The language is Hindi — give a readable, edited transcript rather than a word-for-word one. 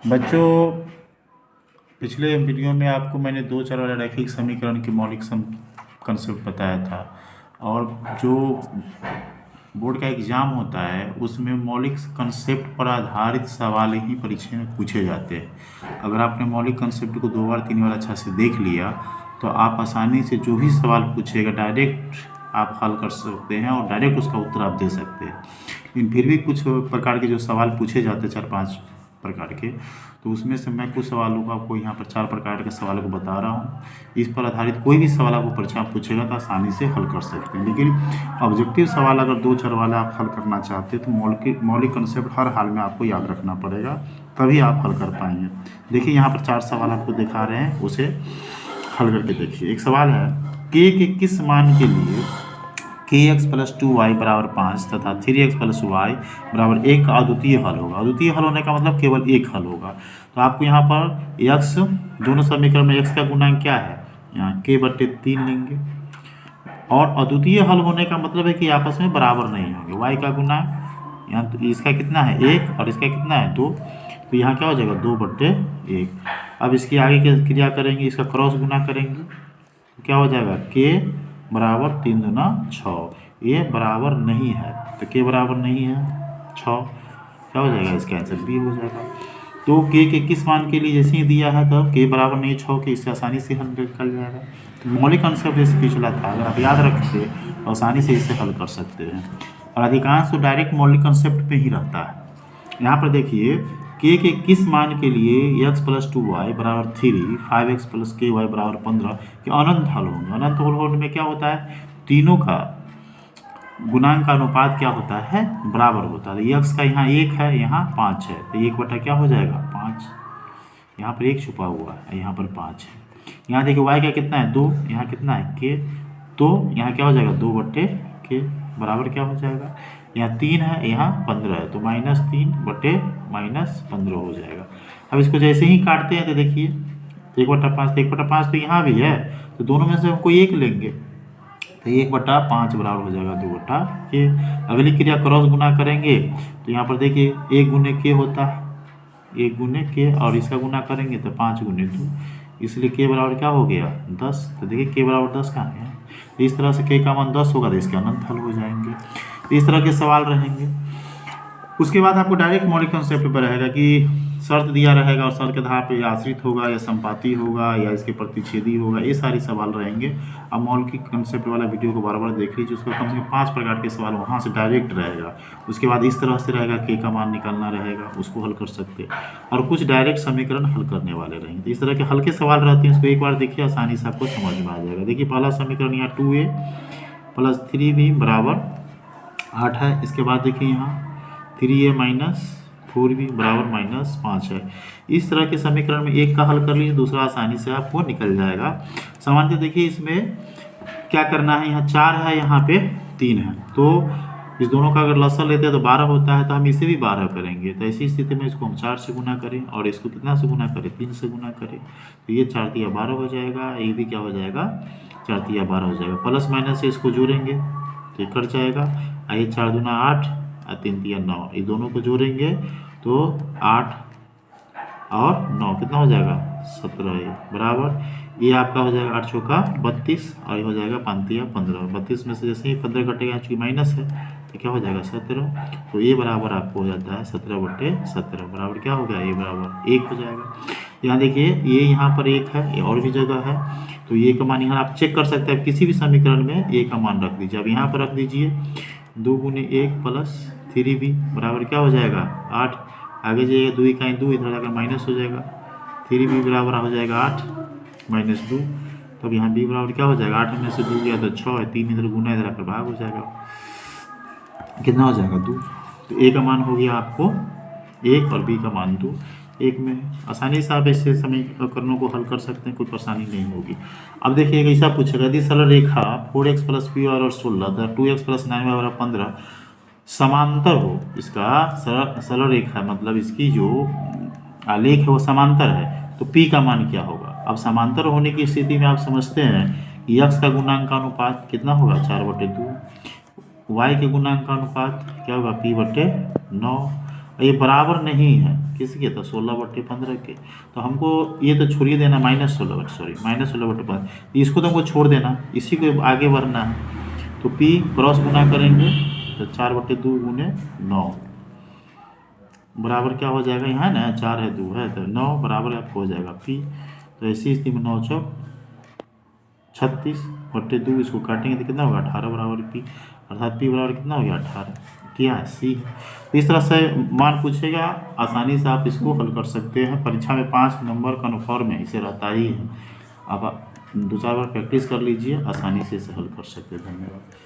बच्चों, पिछले वीडियो में आपको मैंने दो चर वाले रैखिक समीकरण के मौलिक कंसेप्ट बताया था। और जो बोर्ड का एग्ज़ाम होता है उसमें मौलिक कंसेप्ट पर आधारित सवाल ही परीक्षा में पूछे जाते हैं। अगर आपने मौलिक कंसेप्ट को 2 बार 3 बार अच्छा से देख लिया तो आप आसानी से जो भी सवाल पूछेगा डायरेक्ट आप हल कर सकते हैं और डायरेक्ट उसका उत्तर आप दे सकते हैं। लेकिन फिर भी कुछ प्रकार के जो सवाल पूछे जाते हैं 4-5 प्रकार के, तो उसमें से मैं कुछ सवालों को आपको यहाँ पर 4 प्रकार के सवालों को बता रहा हूँ। इस पर आधारित कोई भी सवाल आपको परीक्षा में पूछेगा तो आसानी से हल कर सकते हैं। लेकिन ऑब्जेक्टिव सवाल अगर 2-4 वाला आप हल करना चाहते हैं तो मौलिक कंसेप्ट हर हाल में आपको याद रखना पड़ेगा, तभी आप हल कर पाएंगे। देखिए यहाँ पर 4 सवाल आपको दिखा रहे हैं, उसे हल करके देखिए। एक सवाल है k के किस मान के लिए kx + 2y = 5 तथा 3x + y = 1 का अद्वितीय हल होगा। अद्वितीय हल होने का मतलब केवल एक हल होगा। तो आपको यहाँ पर x, दोनों समीकरण में x का गुणांक क्या है, यहाँ k/3 लेंगे। और अद्वितीय हल होने का मतलब है कि आपस में बराबर नहीं होंगे। y का गुणांक यहाँ तो इसका कितना है 1 और इसका कितना है 2, तो यहाँ क्या हो जाएगा 2/1। अब इसकी आगे की क्रिया करेंगे, इसका क्रॉस गुना करेंगे तो क्या हो जाएगा k बराबर 3 दूना 6। ये बराबर नहीं है तो k बराबर नहीं है 6, क्या हो जाएगा इसका आंसर बी हो जाएगा। तो k के किस मान के लिए जैसे ही दिया है तो k बराबर नहीं 6 के, इससे आसानी से हल निकल जाएगा। तो मौलिक कंसेप्ट जैसे पिछला था, अगर आप याद रखते तो आसानी से इसे हल कर सकते हैं। और अधिकांश तो डायरेक्ट मौलिक कंसेप्ट पे ही रहता है। यहाँ पर देखिए k के किस मान के लिए x + 2y = 3, 5x + ky = 15 के अनंत हल होंगे। अनंत हल होने में क्या होता है, तीनों का गुणांक का अनुपात क्या होता है, बराबर होता है। x का यहाँ 1 है, यहाँ 5 है, तो 1 क्या हो जाएगा 5। यहाँ पर 1 छुपा हुआ है, यहाँ पर 5 है। यहाँ देखिए y का कितना है 2, यहाँ कितना है k, तो यहाँ क्या हो जाएगा 2/k बराबर क्या हो जाएगा, यहाँ 3 है, यहाँ 15 है, तो -3/-15 हो जाएगा। अब इसको जैसे ही काटते हैं तो देखिए 1/5, तो 1/5 तो यहाँ भी है, तो दोनों में से हमको 1 लेंगे तो 1/5 बराबर हो जाएगा 2/k। अगली क्रिया क्रॉस गुना करेंगे तो यहाँ पर देखिए 1 गुने k होता है, 1 गुने k, और इसका गुना करेंगे तो 5 गुने 2, इसलिए k बराबर क्या हो गया 10। तो देखिए k बराबर 10 कहाँ है, इस तरह से k का मान 10 होगा तो इसके अनंत हल हो जाएंगे। तो इस तरह के सवाल रहेंगे। उसके बाद आपको डायरेक्ट मौलिक कंसेप्ट पर रहेगा कि शर्त दिया रहेगा और शर्त के आधार पर आश्रित होगा या संपाती होगा या इसके प्रतिच्छेदी होगा, ये सारे सवाल रहेंगे। अब मौलिक कंसेप्ट वाला वीडियो को बार बार देख लीजिए, उसका कम से कम 5 प्रकार के सवाल वहाँ से डायरेक्ट रहेगा। उसके बाद इस तरह से रहेगा k का मान निकालना रहेगा, उसको हल कर सकते हैं, और कुछ डायरेक्ट समीकरण हल करने वाले रहेंगे। तो इस तरह के हल्के सवाल रहते हैं, इसको एक बार देखिए, आसानी से आपको समझ में आ जाएगा। देखिए पहला समीकरण यहाँ 2a + 3b = 8 है। इसके बाद देखिए यहाँ 3a - 4b = -5 है। इस तरह के समीकरण में एक का हल कर लीजिए, दूसरा आसानी से आपको निकल जाएगा। सामान्यतः देखिए इसमें क्या करना है, यहाँ 4 है, यहाँ पे 3 है, तो इस दोनों का अगर लसाअ लेते हैं तो 12 होता है, तो हम इसे भी 12 करेंगे। तो ऐसी स्थिति में इसको हम 4 से गुना करें और इसको कितना से गुना करें 3 से गुना करें, तो ये 4 × 12 हो जाएगा, ये भी क्या हो जाएगा 4 × 12 हो जाएगा। प्लस माइनस से इसको जोड़ेंगे तो ये कट जाएगा, ये 4 दूना 8 और 3 × 9, ये दोनों को जोड़ेंगे तो 8 और 9 कितना हो जाएगा 17 बराबर, ये आपका हो जाएगा 8 चौका 32 और ये हो जाएगा 5 × 15। 32 में से जैसे ही 15 कटेगा, चूँकि माइनस है तो क्या हो जाएगा 17, तो ये बराबर आपको हो जाता है 17/17 बराबर क्या हो गया, ये बराबर 1 हो जाएगा। यहाँ देखिए ये यहाँ पर 1 है, ये और भी जगह है, तो ये का मान यहाँ आप चेक कर सकते हैं, किसी भी समीकरण में ए का मान रख दीजिए। अब यहाँ पर रख दीजिए 2 × 1 + 3b बराबर क्या हो जाएगा 8, आगे जाइएगा 2 का 2, इधर जाकर माइनस हो जाएगा, 3b बराबर हो जाएगा 8 - 2, तब यहाँ b बराबर क्या हो जाएगा 8 में से 2 गया तो 6 है, 3 इधर गुना इधर आकर भाग हो जाएगा, कितना हो जाएगा 2। तो a का मान हो गया आपको 1 और b का मान 2। 1 में आसानी से आप ऐसे समीकरणों को हल कर सकते हैं, कोई परेशानी नहीं होगी। अब देखिए ऐसा पूछेगा, यदि सरल रेखा 4x + p और 16 तथा 2x + 9y = 15 समांतर हो, इसका सरल रेखा मतलब इसकी जो आलेख है वो समांतर है, तो p का मान क्या होगा। अब समांतर होने की स्थिति में आप समझते हैं कि x का गुणांक का अनुपात कितना होगा 4/2, y के गुणांक का अनुपात क्या होगा p/9, ये बराबर नहीं है किसके, तो 16/15 के। तो हमको ये तो छोड़िए देना -16/15, इसको तो हमको छोड़ देना, इसी को आगे बढ़ना है। तो P क्रॉस गुना करेंगे तो 4/2 गुने 9 बराबर क्या हो जाएगा, यहाँ ना 4 है 2 है तो 9 बराबर आपको हो जाएगा P। तो ऐसी स्थिति में 9 चौक 36/2, इसको काटेंगे तो कितना होगा 18 बराबर P, अर्थात P बराबर कितना हो गया 18, क्या है C। तो इस तरह से मान पूछेगा, आसानी से आप इसको हल कर सकते हैं। परीक्षा में 5 नंबर कन्फर्म है, इसे रहता ही है। अब 2-4 बार प्रैक्टिस कर लीजिए, आसानी से इसे हल कर सकते हैं। धन्यवाद।